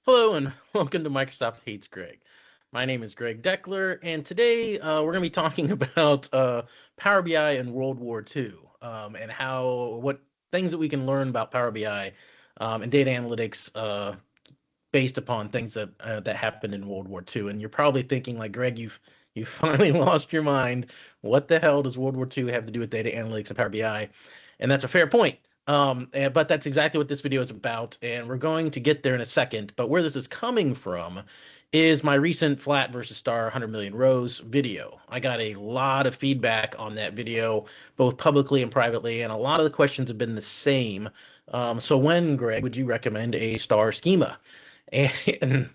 Hello and welcome to Microsoft Hates Greg. My name is Greg Deckler, and today we're going to be talking about Power BI and World War II, and what things that we can learn about Power BI and data analytics based upon things that happened in World War II. And you're probably thinking, like, Greg, you've finally lost your mind. What the hell does World War II have to do with data analytics and Power BI? And that's a fair point. But that's exactly what this video is about, and we're going to get there in a second. But where this is coming from is my recent flat versus star 100 million rows video. I got a lot of feedback on that video, both publicly and privately, and a lot of the questions have been the same. So when, Greg, would you recommend a star schema? And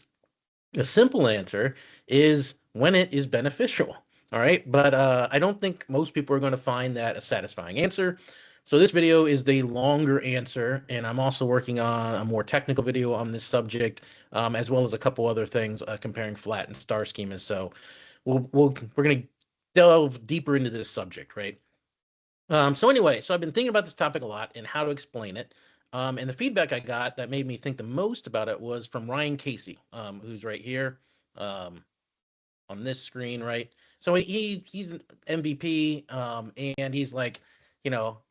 the simple answer is when it is beneficial. All right. But I don't think most people are going to find that a satisfying answer. So this video is the longer answer, and I'm also working on a more technical video on this subject, as well as a couple other things comparing flat and star schemas. So we're going to delve deeper into this subject, right? So anyway, so I've been thinking about this topic a lot and how to explain it. And the feedback I got that made me think the most about it was from Ryan Casey, who's right here um, on this screen, right? So he's an MVP, and he's like,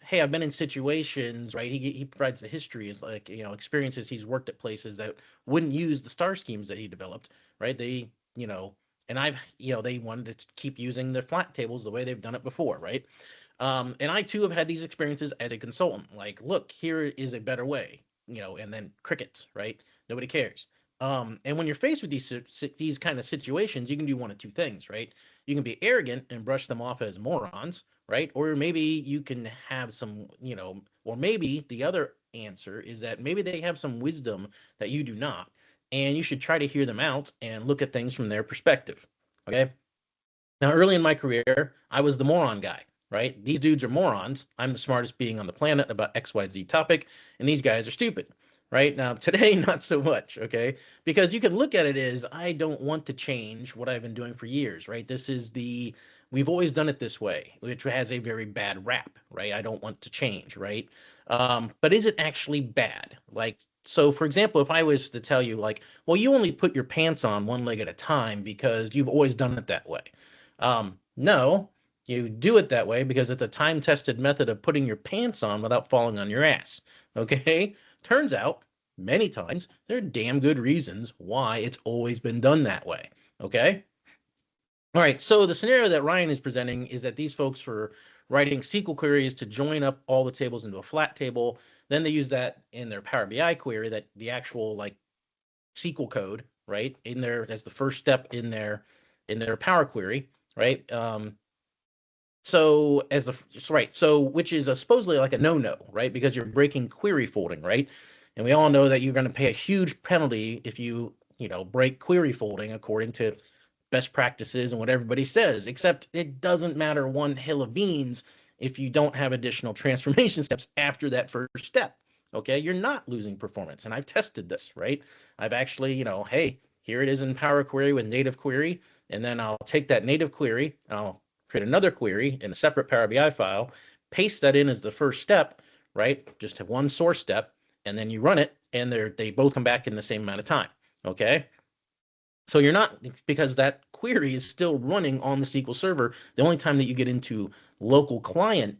hey, I've been in situations, right? He provides the history is like, experiences he's worked at places that wouldn't use the star schemes that he developed, right? And they wanted to keep using the flat tables the way they've done it before, right? And I too have had these experiences as a consultant. Like, look, here is a better way, and then crickets, right? Nobody cares. And when you're faced with these kind of situations, you can do one of two things, right? You can be arrogant and brush them off as morons, right? Or maybe you can have some, or maybe the other answer is that maybe they have some wisdom that you do not, and you should try to hear them out and look at things from their perspective. Okay. Now, early in my career, I was the moron guy, right? These dudes are morons. I'm the smartest being on the planet about XYZ topic, and these guys are stupid, right? Now, today, not so much, okay? Because you can look at it as I don't want to change what I've been doing for years, right? We've always done it this way, which has a very bad rap, right? I don't want to change, right? But is it actually bad? Like, so for example, if I was to tell you, like, well, you only put your pants on one leg at a time because you've always done it that way. No, you do it that way because it's a time-tested method of putting your pants on without falling on your ass. Okay? Turns out, many times, there are damn good reasons why it's always been done that way. Okay? All right, so the scenario that Ryan is presenting is that these folks were writing SQL queries to join up all the tables into a flat table. Then they use that in their Power BI query, that the actual like SQL code, right, in there as the first step in their Power Query, right? So which is supposedly like a no-no, right? Because you're breaking query folding, right? And we all know that you're going to pay a huge penalty if you break query folding according to best practices and what everybody says. Except it doesn't matter one hill of beans if you don't have additional transformation steps after that first step. Okay, you're not losing performance, and I've tested this, right? I've actually, hey, here it is in Power Query with native query, and then I'll take that native query, I'll create another query in a separate Power BI file, paste that in as the first step, right? Just have one source step, and then you run it, and they both come back in the same amount of time. Okay. So you're not, because that query is still running on the SQL Server. The only time that you get into local client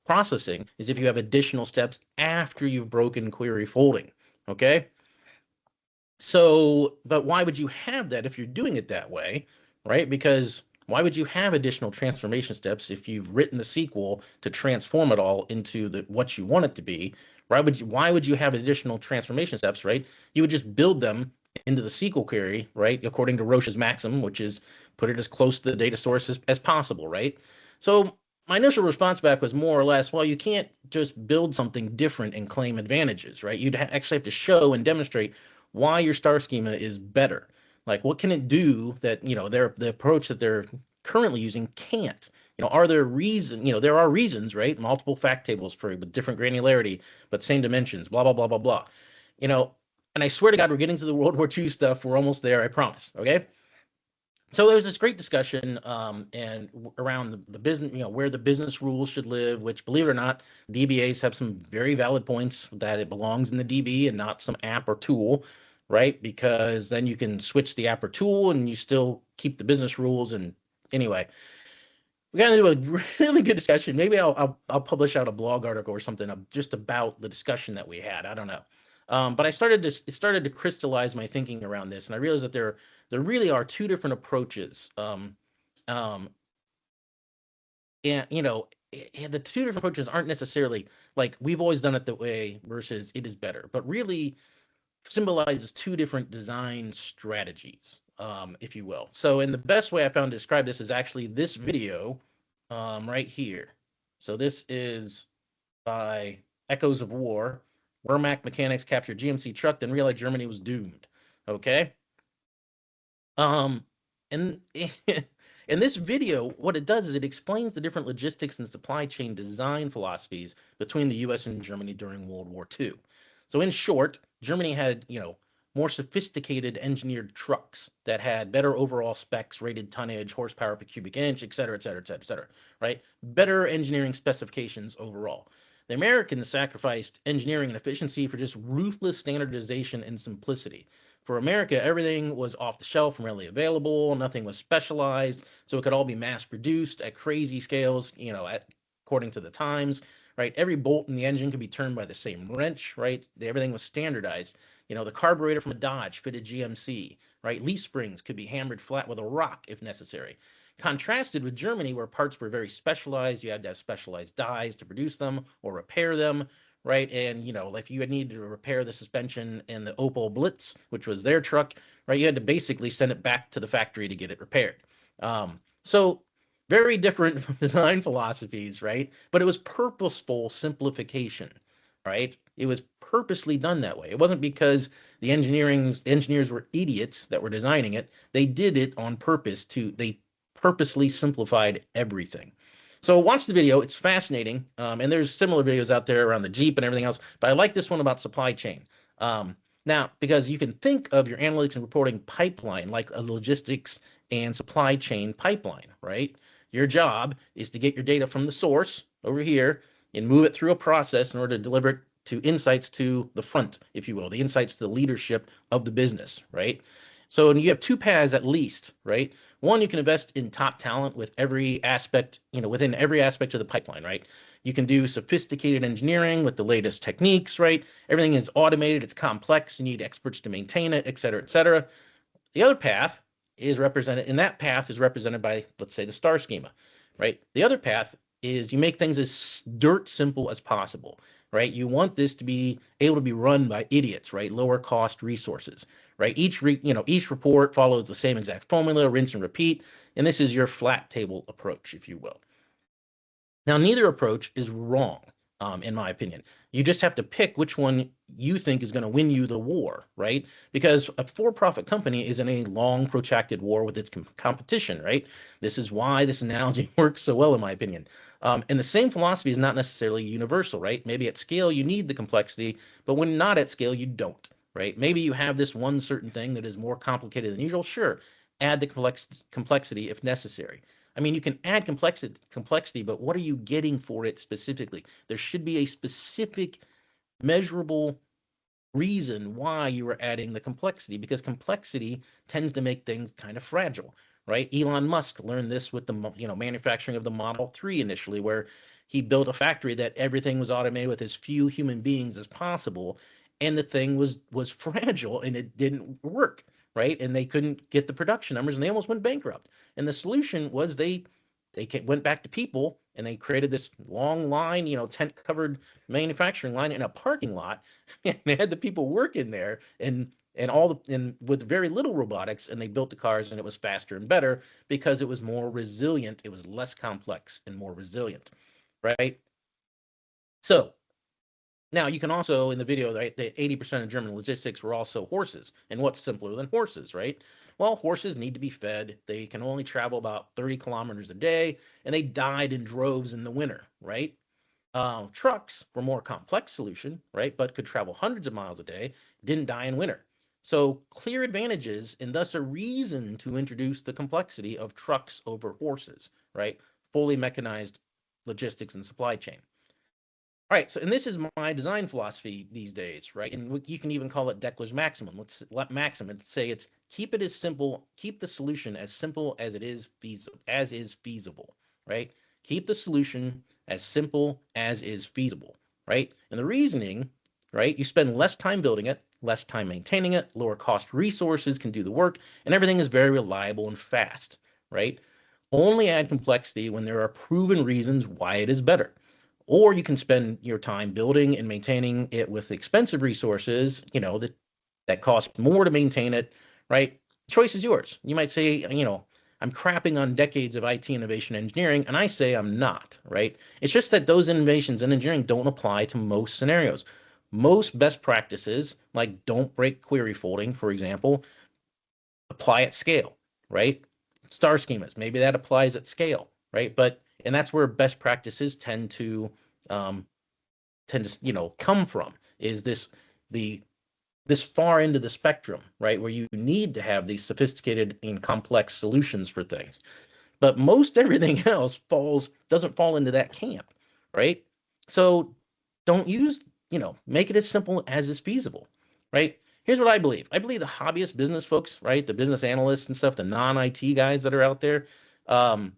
processing is if you have additional steps after you've broken query folding. Okay. So, but why would you have that if you're doing it that way, right? Because why would you have additional transformation steps if you've written the SQL to transform it all into what you want it to be? Why would you have additional transformation steps, right? You would just build them into the SQL query, right? According to Roche's maxim, which is put it as close to the data source as possible, right? So my initial response back was more or less, well, you can't just build something different and claim advantages, right? You'd actually have to show and demonstrate why your star schema is better. Like, what can it do that, the approach that they're currently using can't? Are there reasons? There are reasons, right? Multiple fact tables for with different granularity, but same dimensions, blah, blah, blah, blah, blah. And I swear to God, we're getting to the World War II stuff. We're almost there, I promise. Okay. So there was this great discussion and around the business, where the business rules should live, which, believe it or not, DBAs have some very valid points that it belongs in the DB and not some app or tool. right? Because then you can switch the app or tool and you still keep the business rules. And anyway, we got into a really good discussion. Maybe I'll publish out a blog article or something just about the discussion that we had. I don't know. But it started to crystallize my thinking around this, and I realized that there really are two different approaches. Um, and the two different approaches aren't necessarily like we've always done it that way versus it is better, but really symbolizes two different design strategies, if you will. So, and the best way I found to describe this is actually this video right here. So this is by Echoes of War. Wehrmacht mechanics captured GMC truck, then realized Germany was doomed. Okay. Um, and in this video, what it does is it explains the different logistics and supply chain design philosophies between the US and Germany during World War II. So in short, Germany had, more sophisticated engineered trucks that had better overall specs, rated tonnage, horsepower per cubic inch, et cetera, et cetera, et cetera, et cetera, right? Better engineering specifications overall. The Americans sacrificed engineering and efficiency for just ruthless standardization and simplicity. For America, everything was off the shelf and readily available. Nothing was specialized, so it could all be mass produced at crazy scales, according to the times, right? Every bolt in the engine could be turned by the same wrench, right? Everything was standardized. The carburetor from a Dodge fitted GMC, right? Leaf springs could be hammered flat with a rock if necessary. Contrasted with Germany, where parts were very specialized, you had to have specialized dies to produce them or repair them, right? And if you had needed to repair the suspension in the Opel Blitz, which was their truck, right, you had to basically send it back to the factory to get it repaired. So very different design philosophies, right? But it was purposeful simplification, right? It was purposely done that way. It wasn't because the engineers were idiots that were designing it. They did it on purpose they purposely simplified everything. So watch the video. It's fascinating. And there's similar videos out there around the Jeep and everything else. But I like this one about supply chain. Now, because you can think of your analytics and reporting pipeline like a logistics and supply chain pipeline, right? Your job is to get your data from the source over here and move it through a process in order to deliver it to insights to the front, if you will, the insights to the leadership of the business, right? So you have two paths at least, right? One, you can invest in top talent with every aspect, within every aspect of the pipeline, right? You can do sophisticated engineering with the latest techniques, right? Everything is automated, it's complex, you need experts to maintain it, et cetera, et cetera. The other path is represented, and that path is represented by, let's say, the star schema, right? The other path is you make things as dirt simple as possible, right? You want this to be able to be run by idiots, right? Lower cost resources, right? Each report follows the same exact formula, rinse and repeat, and this is your flat table approach, if you will. Now, neither approach is wrong, in my opinion. You just have to pick which one you think is going to win you the war, right? Because a for-profit company is in a long, protracted war with its competition, right? This is why this analogy works so well, in my opinion. And the same philosophy is not necessarily universal, right? Maybe at scale you need the complexity, but when not at scale you don't, right? Maybe you have this one certain thing that is more complicated than usual. Sure, add the complexity if necessary. I mean, you can add complexity, but what are you getting for it specifically? There should be a specific, measurable reason why you are adding the complexity, because complexity tends to make things kind of fragile, right? Elon Musk learned this with the manufacturing of the Model 3 initially, where he built a factory that everything was automated with as few human beings as possible, and the thing was fragile and it didn't work, right? And they couldn't get the production numbers and they almost went bankrupt. And the solution was they went back to people and they created this long line, tent covered manufacturing line in a parking lot. And they had the people work in there and with very little robotics, and they built the cars and it was faster and better because it was more resilient, it was less complex and more resilient, right? So now you can also in the video, right, the 80% of German logistics were also horses. And what's simpler than horses, right? Well, horses need to be fed. They can only travel about 30 kilometers a day, and they died in droves in the winter, right? Trucks were more complex solution, right? But could travel hundreds of miles a day, didn't die in winter. So clear advantages and thus a reason to introduce the complexity of trucks over horses, right? Fully mechanized logistics and supply chain. All right, so and this is my design philosophy these days, right? And you can even call it Deckler's maximum. Let's let maximum. Let's say it's keep it as simple, keep the solution as simple as it is feasible, right? Keep the solution as simple as is feasible, right? And the reasoning, right? You spend less time building it, less time maintaining it, lower cost resources can do the work, and everything is very reliable and fast, right? Only add complexity when there are proven reasons why it is better. Or you can spend your time building and maintaining it with expensive resources, that cost more to maintain it, right? Choice is yours. You might say, I'm crapping on decades of IT innovation engineering, and I say I'm not, right? It's just that those innovations in engineering don't apply to most scenarios. Most best practices, like don't break query folding, for example, apply at scale, right? Star schemas, maybe that applies at scale, right? And that's where best practices um, tend to come from, is the this far into the spectrum, right, where you need to have these sophisticated and complex solutions for things. But most everything else doesn't fall into that camp, right? So don't use, make it as simple as is feasible, right? Here's what I believe. I believe the hobbyist business folks, right, the business analysts and stuff, the non-IT guys that are out there, um,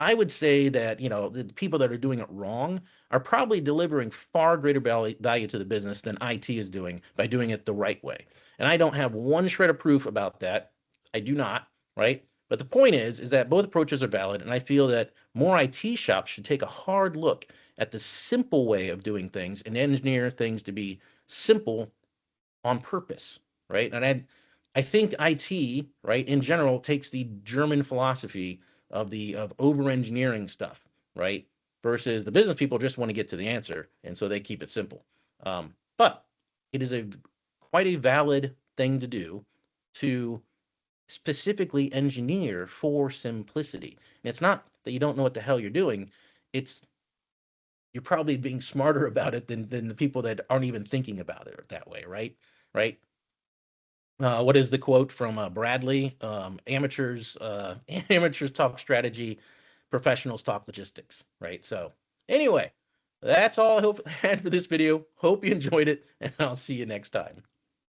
I would say that, the people that are doing it wrong are probably delivering far greater value to the business than IT is doing by doing it the right way. And I don't have one shred of proof about that. I do not, right? But the point is that both approaches are valid, and I feel that more IT shops should take a hard look at the simple way of doing things and engineer things to be simple on purpose, right? And I think IT, right, in general, takes the German philosophy of over engineering stuff, right, versus the business people just want to get to the answer, and so they keep it simple. But it is a quite a valid thing to do to specifically engineer for simplicity. And it's not that you don't know what the hell you're doing; it's you're probably being smarter about it than the people that aren't even thinking about it that way, right? Right? What is the quote from Bradley? Amateurs talk strategy, professionals talk logistics, right? So anyway, that's all I hope I had for this video. Hope you enjoyed it, and I'll see you next time.